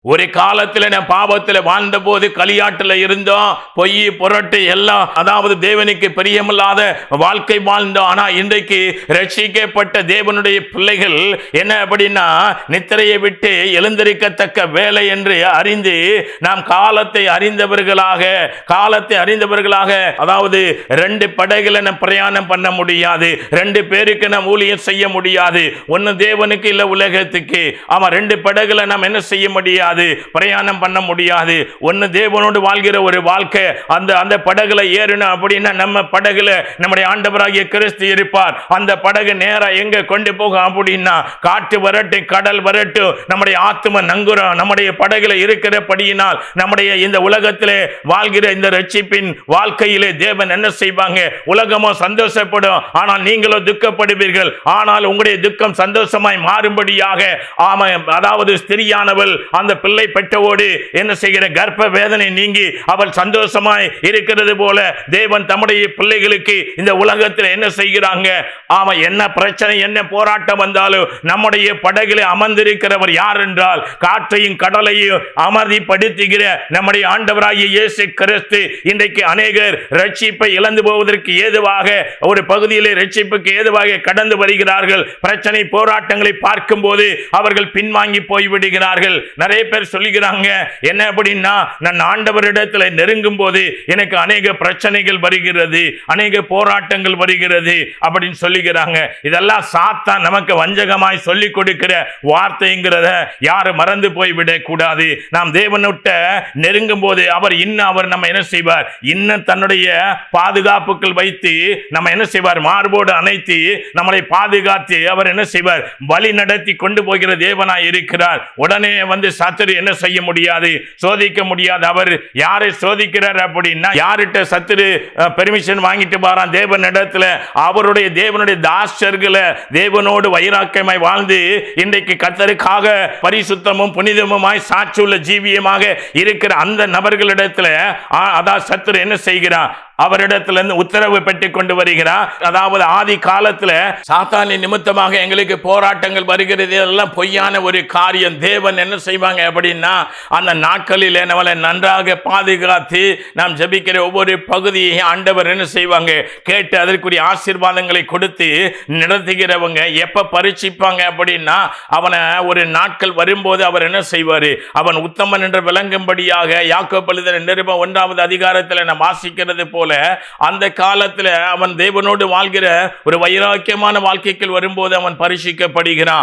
ஒரு காலத்துல நான் பாவத்துல வாழ்ந்த போது களியாட்டுல இருந்தோம், பொய் புரட்டு எல்லாம், அதாவது தேவனுக்கு பிரியமில்லாத வாழ்க்கை வாழ்ந்தோம். ஆனா இன்றைக்கு ரட்சிக்கப்பட்ட தேவனுடைய பிள்ளைகள் என்ன அப்படின்னா, நித்திரையை விட்டு எழுந்திருக்கத்தக்க வேலை என்று அறிந்து நாம் காலத்தை அறிந்தவர்களாக, அதாவது 2 படகுல நாம் பிரயாணம் பண்ண முடியாது, 2 பேருக்கு நாம் ஊழியம் செய்ய முடியாது, ஒன்னு தேவனுக்கு இல்ல உலகத்துக்கு. ஆமா, 2 படகுல நாம் என்ன செய்ய முடியாது, பிரயாணம் பண்ண முடியாது. ஒன்னு தேவனோடு வாழ்கிற ஒரு வாழ்க்கை, அந்த படகுல ஏறணும் அப்படின்னா நம்ம படகுல நம்முடைய ஆண்டவராகிய கிறிஸ்து இருப்பார். அந்த படகு நேரா எங்க கொண்டு போகும் அப்படின்னா, காற்று வரட்டும், கடல் வரட்டும், நம்முடைய ஆத்தும நங்குரம் நம்முடைய படகுல இருக்கிறபடியினால் நம்முடைய இந்த உலகத்திலே வாழ்கிற இந்த ரட்சிப்பின் வாழ்க்கையிலே தேவன் என்ன செய்வாங்க, உலகமோ சந்தோஷப்படும், ஆனால் நீங்களோ துக்கப்படுவீர்கள். ஆனால் உங்களுடைய துக்கம் சந்தோஷமாய் மாறும்படியாக, ஆமா, அதாவது ஸ்திரியானவள் அந்த பிள்ளை பெற்றவோடு என்ன செய்கிற கர்ப்ப வேதனை நீங்கி அவள் சந்தோஷமாய் இருக்கிறது போல தேவன் தம்முடைய பிள்ளைகளுக்கு இந்த உலகத்தில் என்ன செய்கிறாங்க, ஆமா, என்ன பிரச்சனை என்ன போராட்டம் வந்தாலும் நம்முடைய படகிலே அமர்ந்திருக்கிறவர் யார் என்றால், காற்றையும் கடலையும் அமர்திப்படுத்துகிற நம்முடைய ஆண்டவராகிய இயேசு கிறிஸ்து. இன்றைக்கு அநேகர் ரட்சிப்பை இழந்து போவதற்கு ஏதுவாக ஒரு பகுதியிலே ரட்சிப்புக்கு ஏதுவாக கடந்து வருகிறார்கள். பிரச்சனை போராட்டங்களை பார்க்கும் போது அவர்கள் பின்வாங்கி போய்விடுகிறார்கள். நிறைய பேர் சொல்லுகிறாங்க, என்ன அப்படின்னா, நான் ஆண்டவரிடத்தில் நெருங்கும் போது எனக்கு அநேக பிரச்சனைகள் வருகிறது, அநேக போராட்டங்கள் வருகிறது அப்படின்னு சொல்லுகிறாங்க. இதெல்லாம் சாத்தான் நமக்கு வஞ்சகமாய் சொல்லிக் கொடுக்கிற வார்த்தைங்கிறத யாரும் மறந்து போய்விடக் கூடாது. நாம் தேவனுட்ட நெருங்கும் போது அவர் நம்ம என்ன செய்வார், இன்னும் தன்னுடைய பாதுகாப்புகள் வைத்து நம்ம என்ன செய்வார், மார்போடு அணைத்து நம்மளை பாதுகாத்து அவர் என்ன செய்வார், வழி நடத்தி கொண்டு போகிற தேவனாய் இருக்கிறார். உடனே வந்து சத்துரு என்ன செய்ய முடியாது, சோதிக்க முடியாது. அவர் யாரை சோதிக்கிறார் அப்படின்னா, யார்கிட்ட சத்துரு பெர்மிஷன் வாங்கிட்டு பாரான் தேவனிடத்துல, அவருடைய தேவனுடைய தாசர்களை தேவனோடு வைராக்கியமாய் வாழ்ந்து இன்றைக்கு கர்த்தருக்காக பரிசுத்தமும் புனிதமுமாய் சாட்சியுள்ள ஜீவியமாக இருக்கிற அந்த நபர்களிடத்துல அதான் சத்துரு என்ன செய்கிறார், அவரிடத்திலிருந்து உத்தரவு பெற்றுக் கொண்டு வருகிறார். அதாவது ஆதி காலத்துல சாத்தானின் நிமித்தமாக எங்களுக்கு போராட்டங்கள் வருகிறது, எல்லாம் பொய்யான ஒரு காரியம். தேவன் என்ன செய்வாங்க அப்படின்னா, அந்த நாட்களில் நம்மளை நன்றாக பாதுகாத்து நாம் ஜெபிக்கிற ஒவ்வொரு பகுதியை ஆண்டவர் என்ன செய்வாங்க, கேட்டு அதற்குரிய ஆசீர்வாதங்களை கொடுத்து நடத்துகிறவங்க. எப்ப பரீட்சிப்பாங்க அப்படின்னா, அவனை ஒரு நாட்கள் வரும்போது அவர் என்ன செய்வார், அவன் உத்தமன் என்று விளங்கும்படியாக யாக்கோபு எழுதின நிருபம் 1வது அதிகாரத்தில் நாம் வாசிக்கிறது போல அந்த காலத்தில் அவன் தேவனோடு வாழ்கிற ஒரு வைராக்கியமான வாழ்க்கைக்கு வரும்போது அவன் பரிசுக்கப்படுகிறான்.